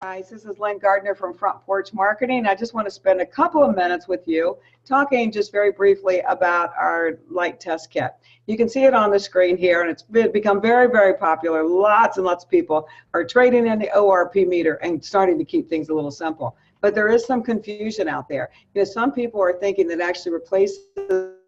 Guys, this is Lynn Gardner from Front Porch Marketing. I just want to spend a couple of minutes with you talking just very briefly about our light test kit. You can see it on the screen here, and it's become very, very popular. Lots and lots of people are trading in the ORP meter and starting to keep things a little simple. But there is some confusion out there. Some people are thinking that actually replaces they're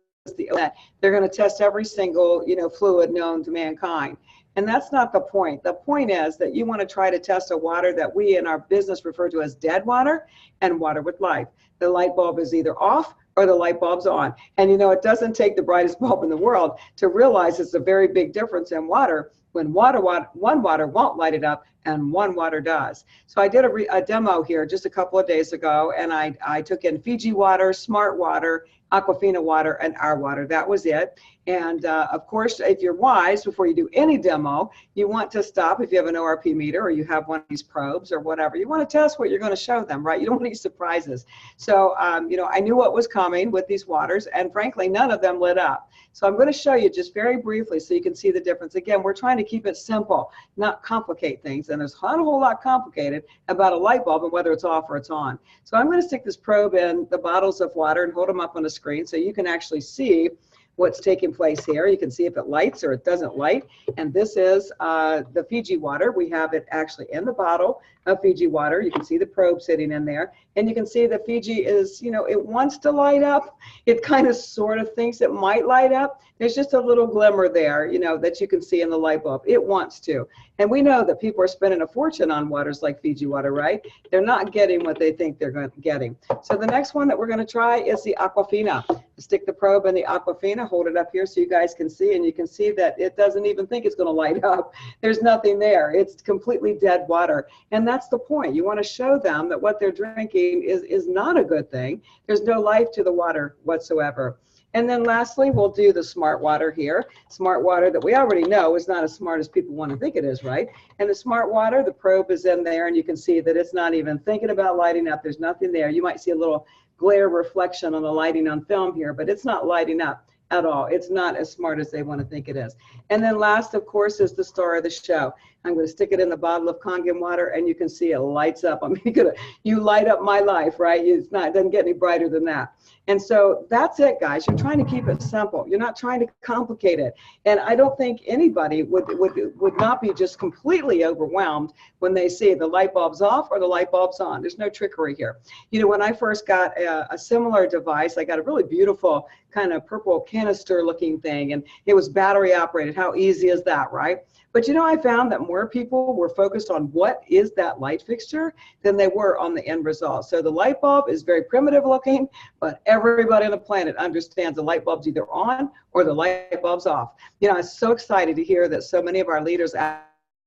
going to test every single fluid known to mankind. And that's not the point. The point is that you want to try to test a water that we in our business refer to as dead water and water with life. The light bulb is either off or the light bulb's on. And it doesn't take the brightest bulb in the world to realize it's a very big difference in water when one water won't light it up and one water does. So I did a demo here just a couple of days ago, and I took in Fiji water, Smart water, Aquafina water, and our water. That was it. And of course, if you're wise, before you do any demo, you want to stop if you have an ORP meter or you have one of these probes or whatever. You want to test what you're going to show them, right? You don't want any surprises. So, I knew what was coming with these waters, and frankly, none of them lit up. So I'm going to show you just very briefly so you can see the difference. Again, we're trying to keep it simple, not complicate things. And there's not a whole lot complicated about a light bulb and whether it's off or it's on. So I'm going to stick this probe in the bottles of water and hold them up on the screen so you can actually see what's taking place here. You can see if it lights or it doesn't light. And this is the Fiji water. We have it actually in the bottle of Fiji water. You can see the probe sitting in there. And you can see that Fiji is, it wants to light up. It kind of sort of thinks it might light up. There's just a little glimmer there, that you can see in the light bulb. It wants to. And we know that people are spending a fortune on waters like Fiji water, right? They're not getting what they think they're getting. So the next one that we're going to try is the Aquafina. Stick the probe in the Aquafina, hold it up here so you guys can see, and you can see that it doesn't even think it's going to light up. There's nothing there. It's completely dead water. And that's the point. You want to show them that what they're drinking is not a good thing. There's no life to the water whatsoever. And then lastly, we'll do the Smart water here. Smart water that we already know is not as smart as people want to think it is, right? And the Smart water, the probe is in there, and you can see that it's not even thinking about lighting up. There's nothing there. You might see a little glare reflection on the lighting on film here, but it's not lighting up at all. It's not as smart as they want to think it is. And then last, of course, is the star of the show. I'm going to stick it in the bottle of Kangen water, and you can see it lights up. I mean, you light up my life, right? It doesn't get any brighter than that. And so that's it, guys. You're trying to keep it simple. You're not trying to complicate it. And I don't think anybody would not be just completely overwhelmed when they see the light bulb's off or the light bulb's on. There's no trickery here. When I first got a similar device, I got a really beautiful kind of purple canister looking thing, and it was battery operated. How easy is that, right? But I found that more people were focused on what is that light fixture than they were on the end result. So the light bulb is very primitive looking, but everybody on the planet understands the light bulb's either on or the light bulb's off. I was so excited to hear that so many of our leaders a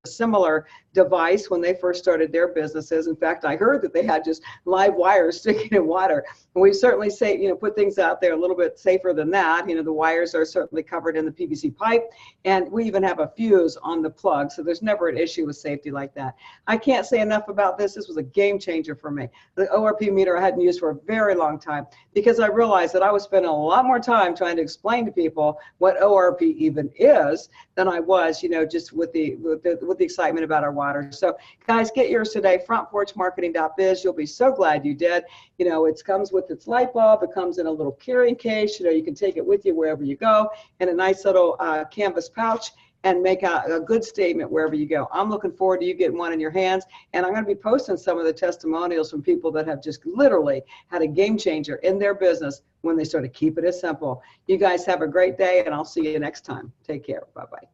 similar device when they first started their businesses. In fact, I heard that they had just live wires sticking in water. And we certainly say, put things out there a little bit safer than that. The wires are certainly covered in the PVC pipe, and we even have a fuse on the plug. So there's never an issue with safety like that. I can't say enough about this. This was a game changer for me. The ORP meter I hadn't used for a very long time because I realized that I was spending a lot more time trying to explain to people what ORP even is than I was, just with the excitement about our water. So guys, get yours today, frontporchmarketing.biz. You'll be so glad you did. It comes with its light bulb. It comes in a little carrying case. You can take it with you wherever you go, and a nice little canvas pouch, and make a good statement wherever you go. I'm looking forward to you getting one in your hands, and I'm going to be posting some of the testimonials from people that have just literally had a game changer in their business when they started keeping it simple. You guys have a great day, and I'll see you next time. Take care. Bye-bye.